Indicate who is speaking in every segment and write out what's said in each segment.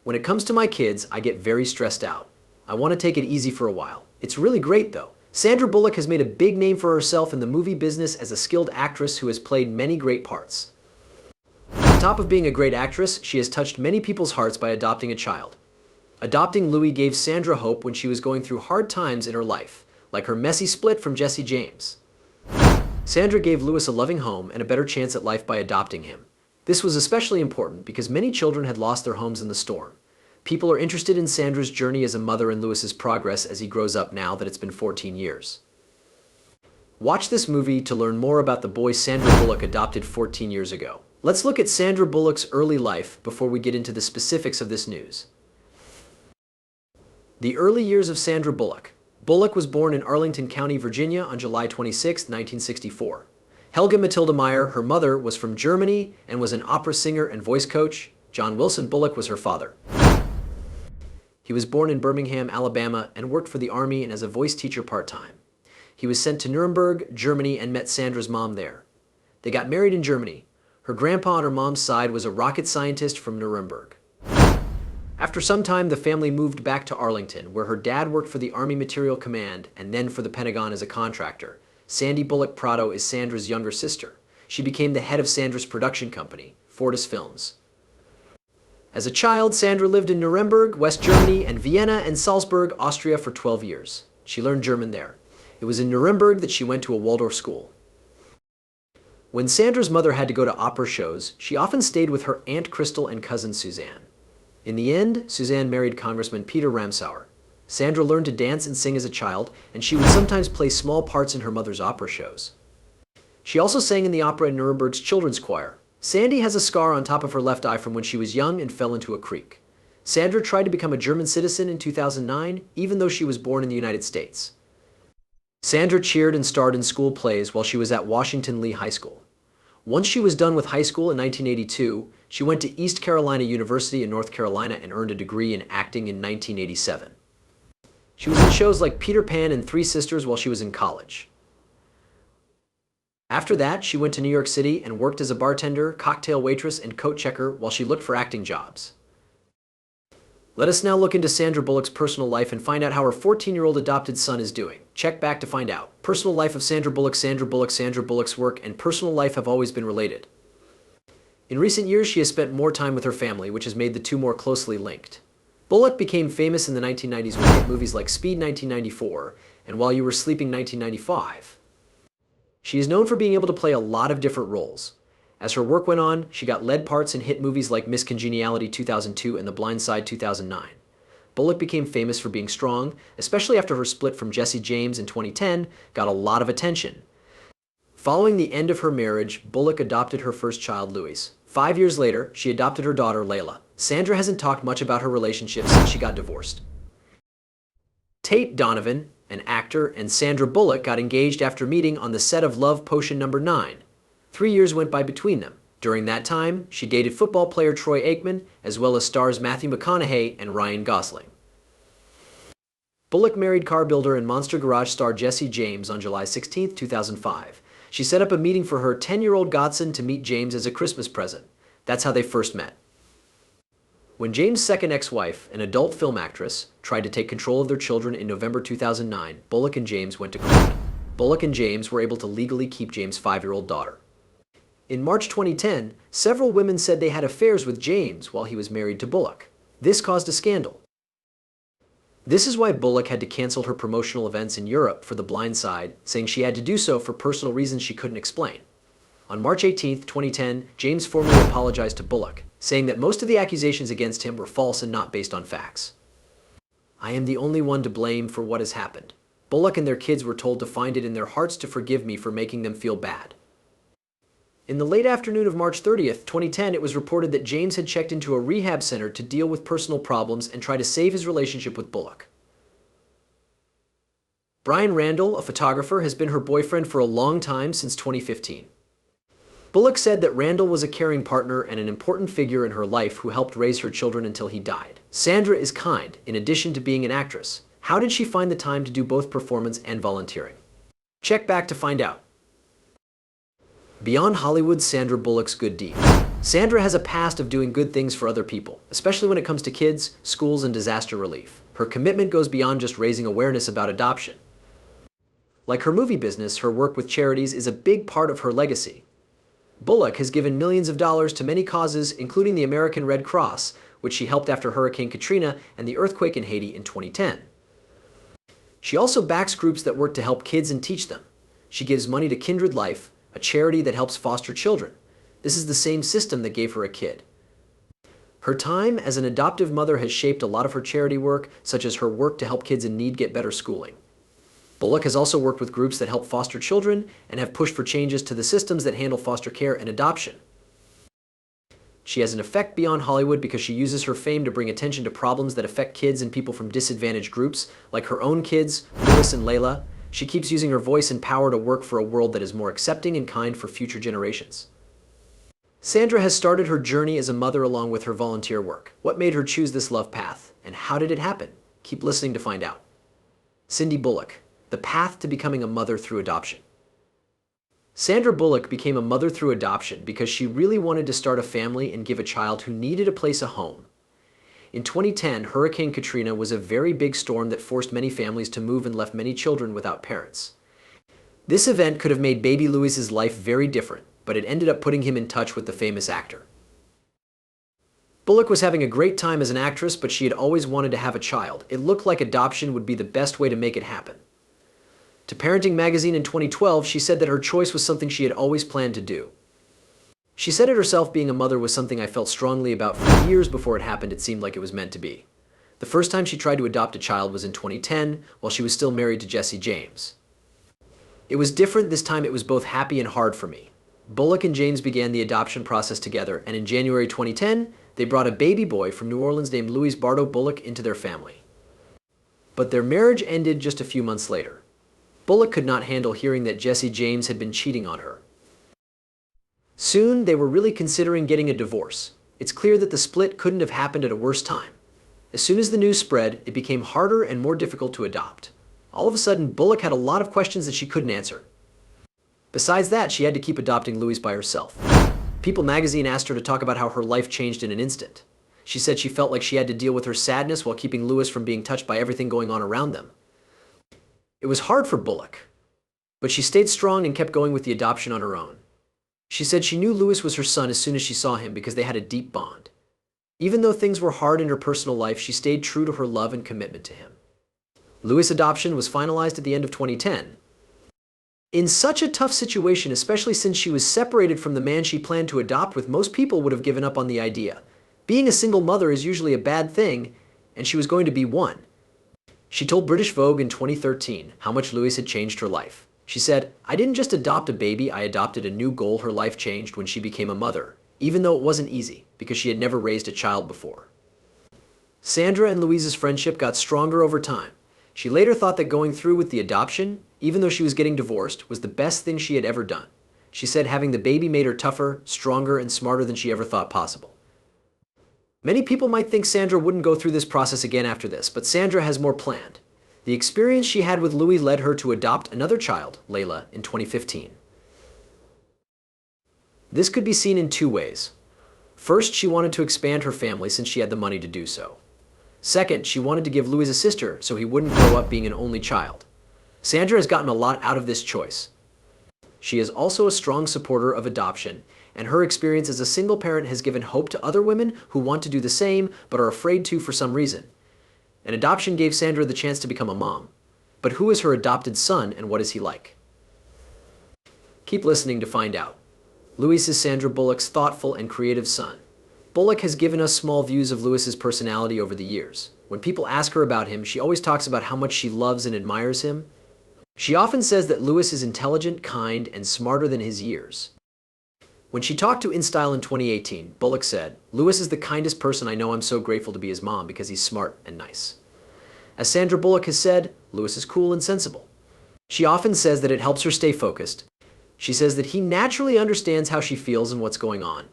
Speaker 1: When it comes to my kids, I get very stressed out. I want to take it easy for a while. It's really great though. Sandra Bullock has made a big name for herself in the movie business as a skilled actress who has played many great parts. On top of being a great actress, she has touched many people's hearts by adopting a child. Adopting Louis gave Sandra hope when she was going through hard times in her life, like her messy split from Jesse James. Sandra gave Louis a loving home and a better chance at life by adopting him. This was especially important because many children had lost their homes in the storm. People are interested in Sandra's journey as a mother and Louis's progress as he grows up now that it's been 14 years. Watch this movie to learn more about the boy Sandra Bullock adopted 14 years ago. Let's look at Sandra Bullock's early life before we get into the specifics of this news. The early years of Sandra Bullock. Bullock was born in Arlington County, Virginia on July 26, 1964. Helga Matilda Meyer, her mother, was from Germany and was an opera singer and voice coach. John Wilson Bullock was her father. He was born in Birmingham, Alabama, and worked for the Army and as a voice teacher part-time. He was sent to Nuremberg, Germany, and met Sandra's mom there. They got married in Germany. Her grandpa on her mom's side was a rocket scientist from Nuremberg. After some time, the family moved back to Arlington, where her dad worked for the Army Material Command and then for the Pentagon as a contractor. Sandy Bullock Prado is Sandra's younger sister. She became the head of Sandra's production company, Fortis Films. As a child, Sandra lived in Nuremberg, West Germany, and Vienna and Salzburg, Austria for 12 years. She learned German there. It was in Nuremberg that she went to a Waldorf school. When Sandra's mother had to go to opera shows, she often stayed with her Aunt Crystal and cousin Suzanne. In the end, Suzanne married Congressman Peter Ramsauer. Sandra learned to dance and sing as a child, and she would sometimes play small parts in her mother's opera shows. She also sang in the opera in Nuremberg's children's choir. Sandy has a scar on top of her left eye from when she was young and fell into a creek. Sandra tried to become a German citizen in 2009, even though she was born in the United States. Sandra cheered and starred in school plays while she was at Washington Lee High School. Once she was done with high school in 1982, she went to East Carolina University in North Carolina and earned a degree in acting in 1987. She was in shows like Peter Pan and Three Sisters while she was in college. After that, she went to New York City and worked as a bartender, cocktail waitress, and coat checker while she looked for acting jobs. Let us now look into Sandra Bullock's personal life and find out how her 14-year-old adopted son is doing. Check back to find out. Personal life of Sandra Bullock. Sandra Bullock's work and personal life have always been related. In recent years, she has spent more time with her family, which has made the two more closely linked. Bullock became famous in the 1990s with hit movies like Speed 1994 and While You Were Sleeping 1995. She is known for being able to play a lot of different roles. As her work went on, she got lead parts in hit movies like Miss Congeniality 2002 and The Blind Side 2009. Bullock became famous for being strong, especially after her split from Jesse James in 2010 got a lot of attention. Following the end of her marriage, Bullock adopted her first child, Louis. 5 years later, she adopted her daughter, Layla. Sandra hasn't talked much about her relationship since she got divorced. Tate Donovan, an actor, and Sandra Bullock got engaged after meeting on the set of Love Potion No. 9. 3 years went by between them. During that time, she dated football player Troy Aikman, as well as stars Matthew McConaughey and Ryan Gosling. Bullock married car builder and Monster Garage star Jesse James on July 16, 2005. She set up a meeting for her 10-year-old godson to meet James as a Christmas present. That's how they first met. When James' second ex-wife, an adult film actress, tried to take control of their children in November 2009, Bullock and James went to court. Bullock and James were able to legally keep James' 5-year-old daughter. In March 2010, several women said they had affairs with James while he was married to Bullock. This caused a scandal. This is why Bullock had to cancel her promotional events in Europe for The Blind Side, saying she had to do so for personal reasons she couldn't explain. On March 18, 2010, James formally apologized to Bullock, saying that most of the accusations against him were false and not based on facts. "I am the only one to blame for what has happened. Bullock and their kids were told to find it in their hearts to forgive me for making them feel bad." In the late afternoon of March 30th, 2010, it was reported that James had checked into a rehab center to deal with personal problems and try to save his relationship with Bullock. Brian Randall, a photographer, has been her boyfriend for a long time, since 2015. Bullock said that Randall was a caring partner and an important figure in her life who helped raise her children until he died. Sandra is kind, in addition to being an actress. How did she find the time to do both performance and volunteering? Check back to find out. Beyond Hollywood's Sandra Bullock's good deeds. Sandra has a past of doing good things for other people, especially when it comes to kids, schools, and disaster relief. Her commitment goes beyond just raising awareness about adoption. Like her movie business, her work with charities is a big part of her legacy. Bullock has given millions of dollars to many causes, including the American Red Cross, which she helped after Hurricane Katrina and the earthquake in Haiti in 2010. She also backs groups that work to help kids and teach them. She gives money to Kindred Life, a charity that helps foster children. This is the same system that gave her a kid. Her time as an adoptive mother has shaped a lot of her charity work, such as her work to help kids in need get better schooling. Bullock has also worked with groups that help foster children and have pushed for changes to the systems that handle foster care and adoption. She has an effect beyond Hollywood because she uses her fame to bring attention to problems that affect kids and people from disadvantaged groups, like her own kids, Louis and Layla. She keeps using her voice and power to work for a world that is more accepting and kind for future generations. Sandra has started her journey as a mother along with her volunteer work. What made her choose this love path, and how did it happen? Keep listening to find out. Cindy Bullock, the path to becoming a mother through adoption. Sandra Bullock became a mother through adoption because she really wanted to start a family and give a child who needed a place a home. In 2010, Hurricane Katrina was a very big storm that forced many families to move and left many children without parents. This event could have made baby Louis's life very different, but it ended up putting him in touch with the famous actor. Bullock was having a great time as an actress, but she had always wanted to have a child. It looked like adoption would be the best way to make it happen. To Parenting magazine in 2012, she said that her choice was something she had always planned to do. She said it herself, being a mother was something I felt strongly about for years before it happened. It seemed like it was meant to be. The first time she tried to adopt a child was in 2010, while she was still married to Jesse James. It was different this time. It was both happy and hard for me. Bullock and James began the adoption process together, and in January 2010, they brought a baby boy from New Orleans named Louis Bardo Bullock into their family. But their marriage ended just a few months later. Bullock could not handle hearing that Jesse James had been cheating on her. Soon, they were really considering getting a divorce. It's clear that the split couldn't have happened at a worse time. As soon as the news spread, it became harder and more difficult to adopt. All of a sudden, Bullock had a lot of questions that she couldn't answer. Besides that, she had to keep adopting Louis by herself. People magazine asked her to talk about how her life changed in an instant. She said she felt like she had to deal with her sadness while keeping Louis from being touched by everything going on around them. It was hard for Bullock, but she stayed strong and kept going with the adoption on her own. She said she knew Louis was her son as soon as she saw him because they had a deep bond. Even though things were hard in her personal life, she stayed true to her love and commitment to him. Louis' adoption was finalized at the end of 2010. In such a tough situation, especially since she was separated from the man she planned to adopt with, most people would have given up on the idea. Being a single mother is usually a bad thing, and she was going to be one. She told British Vogue in 2013 how much Louis had changed her life. She said, "I didn't just adopt a baby, I adopted a new goal." Her life changed when she became a mother, even though it wasn't easy, because she had never raised a child before. Sandra and Louise's friendship got stronger over time. She later thought that going through with the adoption, even though she was getting divorced, was the best thing she had ever done. She said having the baby made her tougher, stronger, and smarter than she ever thought possible. Many people might think Sandra wouldn't go through this process again after this, but Sandra has more planned. The experience she had with Louis led her to adopt another child, Layla, in 2015. This could be seen in two ways. First, she wanted to expand her family since she had the money to do so. Second, she wanted to give Louis a sister so he wouldn't grow up being an only child. Sandra has gotten a lot out of this choice. She is also a strong supporter of adoption, and her experience as a single parent has given hope to other women who want to do the same but are afraid to for some reason. An adoption gave Sandra the chance to become a mom. But who is her adopted son and what is he like? Keep listening to find out. Louis is Sandra Bullock's thoughtful and creative son. Bullock has given us small views of Louis's personality over the years. When people ask her about him, she always talks about how much she loves and admires him. She often says that Louis is intelligent, kind, and smarter than his years. When she talked to InStyle in 2018, Bullock said, "Louis is the kindest person I know. I'm so grateful to be his mom because he's smart and nice." As Sandra Bullock has said, Louis is cool and sensible. She often says that it helps her stay focused. She says that he naturally understands how she feels and what's going on,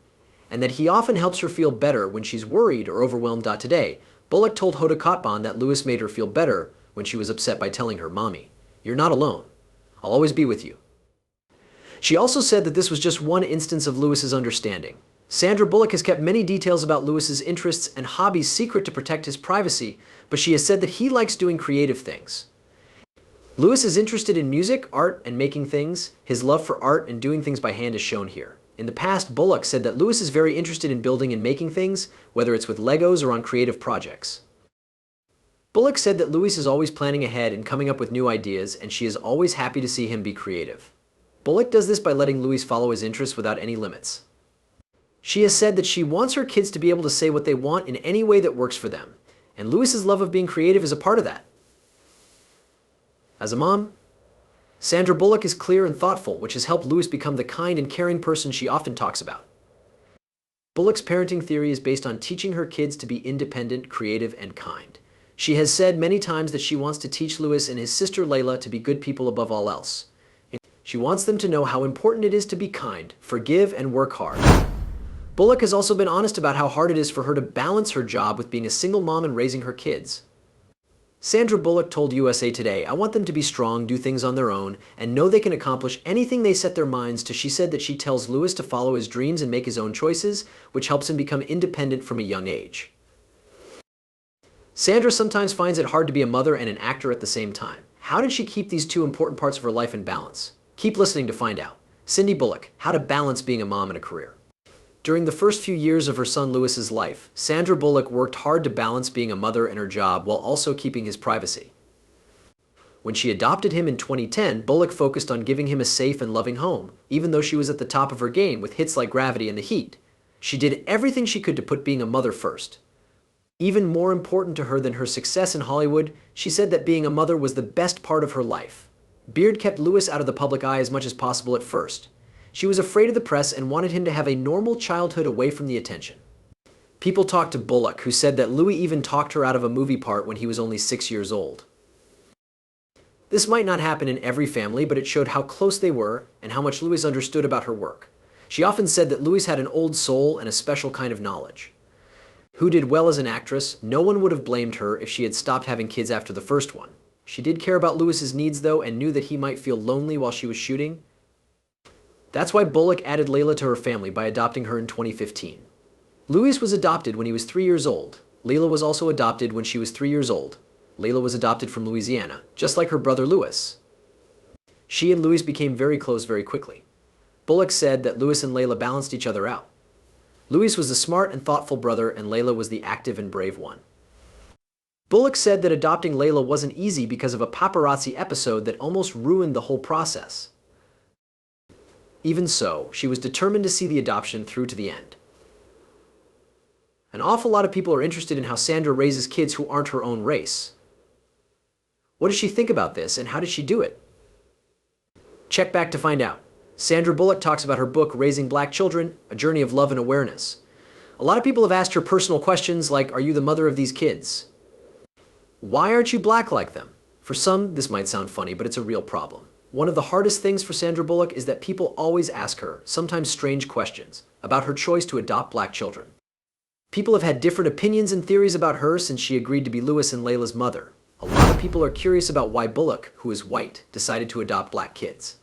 Speaker 1: and that he often helps her feel better when she's worried or overwhelmed. Today, Bullock told Hoda Kotb that Louis made her feel better when she was upset by telling her, "Mommy, you're not alone. I'll always be with you." She also said that this was just one instance of Louis's understanding. Sandra Bullock has kept many details about Lewis's interests and hobbies secret to protect his privacy, but she has said that he likes doing creative things. Lewis is interested in music, art, and making things. His love for art and doing things by hand is shown here. In the past, Bullock said that Lewis is very interested in building and making things, whether it's with Legos or on creative projects. Bullock said that Lewis is always planning ahead and coming up with new ideas, and she is always happy to see him be creative. Bullock does this by letting Lewis follow his interests without any limits. She has said that she wants her kids to be able to say what they want in any way that works for them, and Lewis's love of being creative is a part of that. As a mom, Sandra Bullock is clear and thoughtful, which has helped Lewis become the kind and caring person she often talks about. Bullock's parenting theory is based on teaching her kids to be independent, creative, and kind. She has said many times that she wants to teach Lewis and his sister Layla to be good people above all else. She wants them to know how important it is to be kind, forgive, and work hard. Bullock has also been honest about how hard it is for her to balance her job with being a single mom and raising her kids. Sandra Bullock told USA Today, "I want them to be strong, do things on their own, and know they can accomplish anything they set their minds to." She said that she tells Lewis to follow his dreams and make his own choices, which helps him become independent from a young age. Sandra sometimes finds it hard to be a mother and an actor at the same time. How did she keep these two important parts of her life in balance? Keep listening to find out. Cindy Bullock, how to balance being a mom and a career. During the first few years of her son Lewis's life, Sandra Bullock worked hard to balance being a mother and her job while also keeping his privacy. When she adopted him in 2010, Bullock focused on giving him a safe and loving home, even though she was at the top of her game with hits like Gravity and The Heat. She did everything she could to put being a mother first. Even more important to her than her success in Hollywood, she said that being a mother was the best part of her life. Beard kept Lewis out of the public eye as much as possible at first. She was afraid of the press and wanted him to have a normal childhood away from the attention. People talked to Bullock, who said that Louis even talked her out of a movie part when he was only 6 years old. This might not happen in every family, but it showed how close they were and how much Louis understood about her work. She often said that Louis had an old soul and a special kind of knowledge. Who did well as an actress, no one would have blamed her if she had stopped having kids after the first one. She did care about Lewis's needs though, and knew that he might feel lonely while she was shooting. That's why Bullock added Layla to her family by adopting her in 2015. Louis was adopted when he was 3 years old. Layla was also adopted when she was 3 years old. Layla was adopted from Louisiana, just like her brother Louis. She and Louis became very close very quickly. Bullock said that Louis and Layla balanced each other out. Louis was the smart and thoughtful brother, and Layla was the active and brave one. Bullock said that adopting Layla wasn't easy because of a paparazzi episode that almost ruined the whole process. Even so, she was determined to see the adoption through to the end. An awful lot of people are interested in how Sandra raises kids who aren't her own race. What does she think about this, and how did she do it? Check back to find out. Sandra Bullock talks about her book, Raising Black Children, A Journey of Love and Awareness. A lot of people have asked her personal questions like, are you the mother of these kids? Why aren't you black like them? For some, this might sound funny, but it's a real problem. One of the hardest things for Sandra Bullock is that people always ask her, sometimes strange questions, about her choice to adopt black children. People have had different opinions and theories about her since she agreed to be Louis and Layla's mother. A lot of people are curious about why Bullock, who is white, decided to adopt black kids.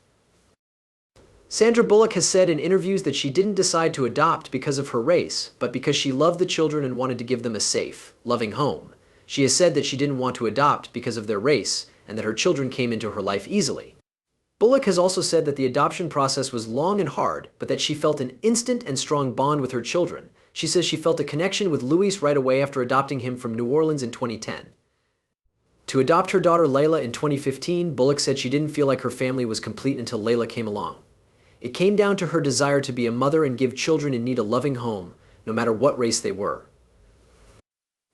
Speaker 1: Sandra Bullock has said in interviews that she didn't decide to adopt because of her race, but because she loved the children and wanted to give them a safe, loving home. She has said that she didn't want to adopt because of their race, and that her children came into her life easily. Bullock has also said that the adoption process was long and hard, but that she felt an instant and strong bond with her children. She says she felt a connection with Louis right away after adopting him from New Orleans in 2010. To adopt her daughter Layla in 2015, Bullock said she didn't feel like her family was complete until Layla came along. It came down to her desire to be a mother and give children in need a loving home, no matter what race they were.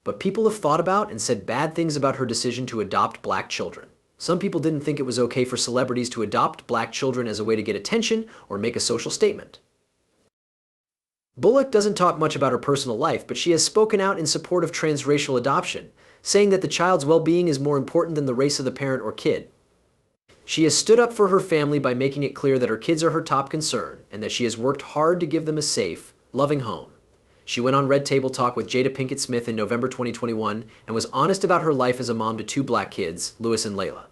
Speaker 1: But people have thought about and said bad things about her decision to adopt black children. Some people didn't think it was okay for celebrities to adopt black children as a way to get attention or make a social statement. Bullock doesn't talk much about her personal life, but she has spoken out in support of transracial adoption, saying that the child's well-being is more important than the race of the parent or kid. She has stood up for her family by making it clear that her kids are her top concern and that she has worked hard to give them a safe, loving home. She went on Red Table Talk with Jada Pinkett Smith in November 2021 and was honest about her life as a mom to 2 black kids, Louis and Layla.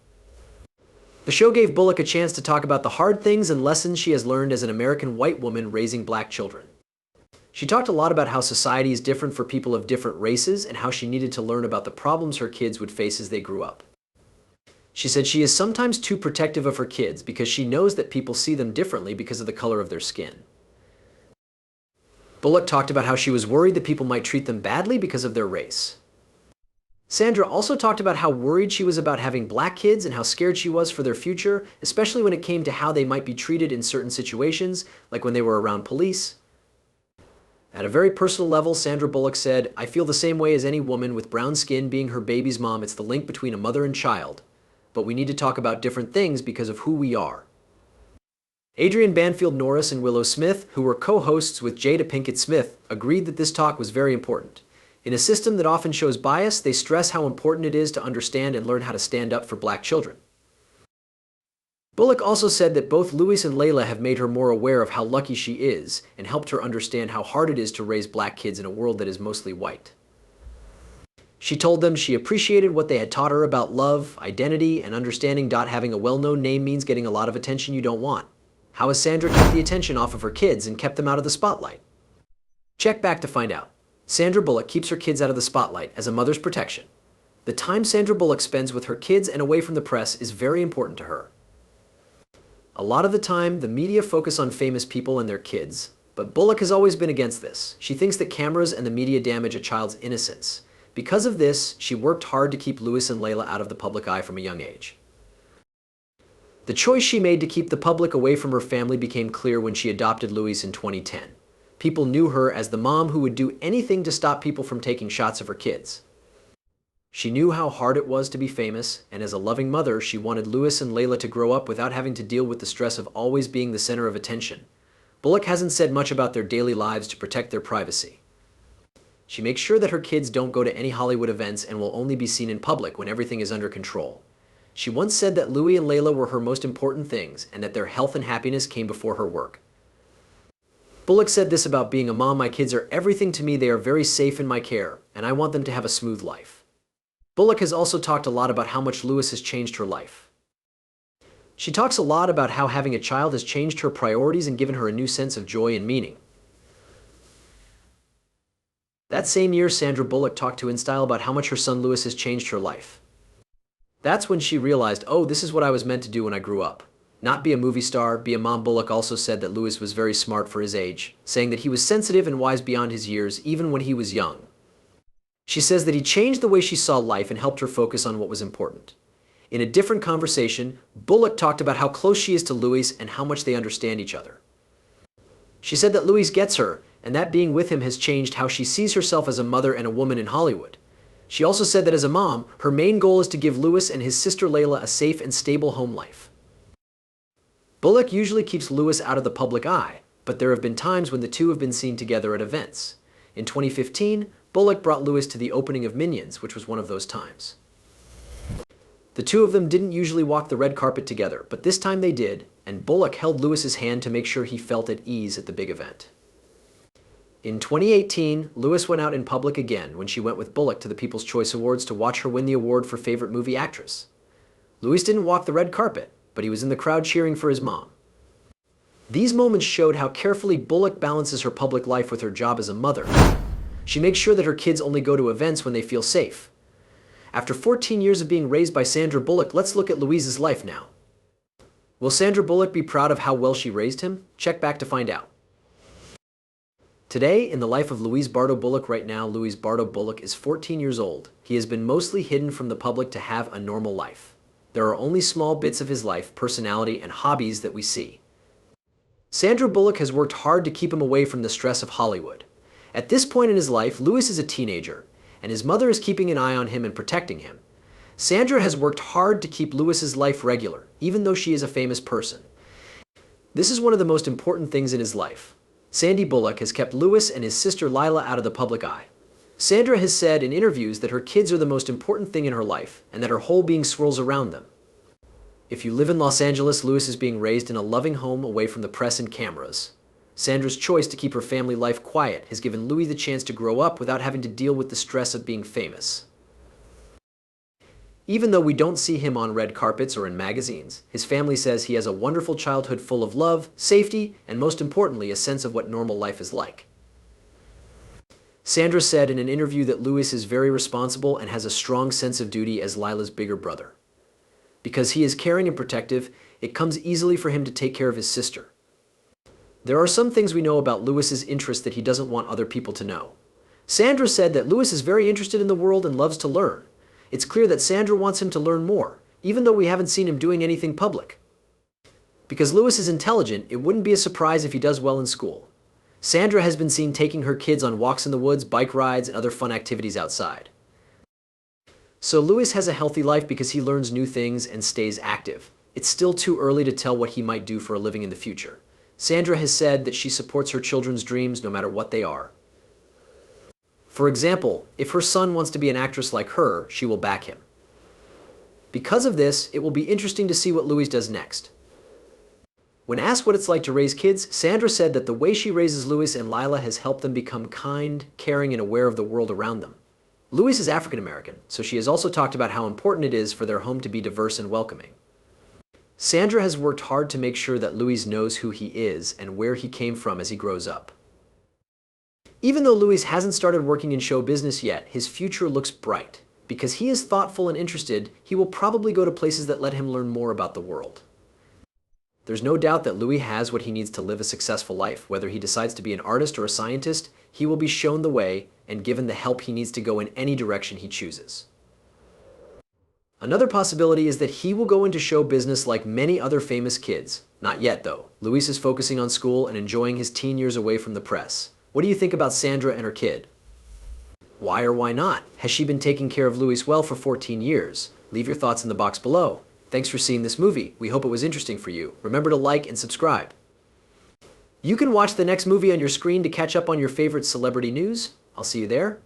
Speaker 1: The show gave Bullock a chance to talk about the hard things and lessons she has learned as an American white woman raising black children. She talked a lot about how society is different for people of different races and how she needed to learn about the problems her kids would face as they grew up. She said she is sometimes too protective of her kids because she knows that people see them differently because of the color of their skin. Bullock talked about how she was worried that people might treat them badly because of their race. Sandra also talked about how worried she was about having black kids and how scared she was for their future, especially when it came to how they might be treated in certain situations, like when they were around police. At a very personal level, Sandra Bullock said, "I feel the same way as any woman with brown skin being her baby's mom. It's the link between a mother and child. But we need to talk about different things because of who we are." Adrienne Banfield Norris and Willow Smith, who were co-hosts with Jada Pinkett Smith, agreed that this talk was very important. In a system that often shows bias, they stress how important it is to understand and learn how to stand up for black children. Bullock also said that both Louis and Layla have made her more aware of how lucky she is and helped her understand how hard it is to raise black kids in a world that is mostly white. She told them she appreciated what they had taught her about love, identity, and understanding. Having a well-known name means getting a lot of attention you don't want. How has Sandra kept the attention off of her kids and kept them out of the spotlight? Check back to find out. Sandra Bullock keeps her kids out of the spotlight as a mother's protection. The time Sandra Bullock spends with her kids and away from the press is very important to her. A lot of the time, the media focus on famous people and their kids, but Bullock has always been against this. She thinks that cameras and the media damage a child's innocence. Because of this, she worked hard to keep Louis and Layla out of the public eye from a young age. The choice she made to keep the public away from her family became clear when she adopted Louis in 2010. People knew her as the mom who would do anything to stop people from taking shots of her kids. She knew how hard it was to be famous, and as a loving mother, she wanted Louis and Layla to grow up without having to deal with the stress of always being the center of attention. Bullock hasn't said much about their daily lives to protect their privacy. She makes sure that her kids don't go to any Hollywood events and will only be seen in public when everything is under control. She once said that Louis and Layla were her most important things and that their health and happiness came before her work. Bullock said this about being a mom: "My kids are everything to me. They are very safe in my care, and I want them to have a smooth life." Bullock has also talked a lot about how much Louis has changed her life. She talks a lot about how having a child has changed her priorities and given her a new sense of joy and meaning. That same year, Sandra Bullock talked to InStyle about how much her son Louis has changed her life. That's when she realized, oh, this is what I was meant to do when I grew up. Not be a movie star, be a mom. Bullock also said that Louis was very smart for his age, saying that he was sensitive and wise beyond his years, even when he was young. She says that he changed the way she saw life and helped her focus on what was important. In a different conversation, Bullock talked about how close she is to Louis and how much they understand each other. She said that Louis gets her, and that being with him has changed how she sees herself as a mother and a woman in Hollywood. She also said that as a mom, her main goal is to give Louis and his sister Layla a safe and stable home life. Bullock usually keeps Louis out of the public eye, but there have been times when the two have been seen together at events. In 2015, Bullock brought Louis to the opening of Minions, which was one of those times. The two of them didn't usually walk the red carpet together, but this time they did, and Bullock held Louis's hand to make sure he felt at ease at the big event. In 2018, Louis went out in public again when she went with Bullock to the People's Choice Awards to watch her win the award for Favorite Movie Actress. Louis didn't walk the red carpet, but he was in the crowd cheering for his mom. These moments showed how carefully Bullock balances her public life with her job as a mother. She makes sure that her kids only go to events when they feel safe. After 14 years of being raised by Sandra Bullock, let's look at Louis's life now. Will Sandra Bullock be proud of how well she raised him? Check back to find out. Today, in the life of Louis Bardo Bullock right now, Louis Bardo Bullock is 14 years old. He has been mostly hidden from the public to have a normal life. There are only small bits of his life, personality, and hobbies that we see. Sandra Bullock has worked hard to keep him away from the stress of Hollywood. At this point in his life, Louis is a teenager, and his mother is keeping an eye on him and protecting him. Sandra has worked hard to keep Louis's life regular, even though she is a famous person. This is one of the most important things in his life. Sandy Bullock has kept Louis and his sister Lila out of the public eye. Sandra has said in interviews that her kids are the most important thing in her life, and that her whole being swirls around them. If you live in Los Angeles, Louis is being raised in a loving home away from the press and cameras. Sandra's choice to keep her family life quiet has given Louis the chance to grow up without having to deal with the stress of being famous. Even though we don't see him on red carpets or in magazines, his family says he has a wonderful childhood full of love, safety, and most importantly, a sense of what normal life is like. Sandra said in an interview that Louis is very responsible and has a strong sense of duty as Lila's bigger brother. Because he is caring and protective, it comes easily for him to take care of his sister. There are some things we know about Louis's interest that he doesn't want other people to know. Sandra said that Louis is very interested in the world and loves to learn. It's clear that Sandra wants him to learn more, even though we haven't seen him doing anything public. Because Louis is intelligent, it wouldn't be a surprise if he does well in school. Sandra has been seen taking her kids on walks in the woods, bike rides, and other fun activities outside. So Louis has a healthy life because he learns new things and stays active. It's still too early to tell what he might do for a living in the future. Sandra has said that she supports her children's dreams no matter what they are. For example, if her son wants to be an actress like her, she will back him. Because of this, it will be interesting to see what Louis does next. When asked what it's like to raise kids, Sandra said that the way she raises Louis and Lila has helped them become kind, caring, and aware of the world around them. Louis is African American, so she has also talked about how important it is for their home to be diverse and welcoming. Sandra has worked hard to make sure that Louis knows who he is and where he came from as he grows up. Even though Louis hasn't started working in show business yet, his future looks bright. Because he is thoughtful and interested, he will probably go to places that let him learn more about the world. There's no doubt that Louis has what he needs to live a successful life. Whether he decides to be an artist or a scientist, he will be shown the way and given the help he needs to go in any direction he chooses. Another possibility is that he will go into show business like many other famous kids. Not yet, though. Louis is focusing on school and enjoying his teen years away from the press. What do you think about Sandra and her kid? Why or why not? Has she been taking care of Louis well for 14 years? Leave your thoughts in the box below. Thanks for seeing this movie. We hope it was interesting for you. Remember to like and subscribe. You can watch the next movie on your screen to catch up on your favorite celebrity news. I'll see you there.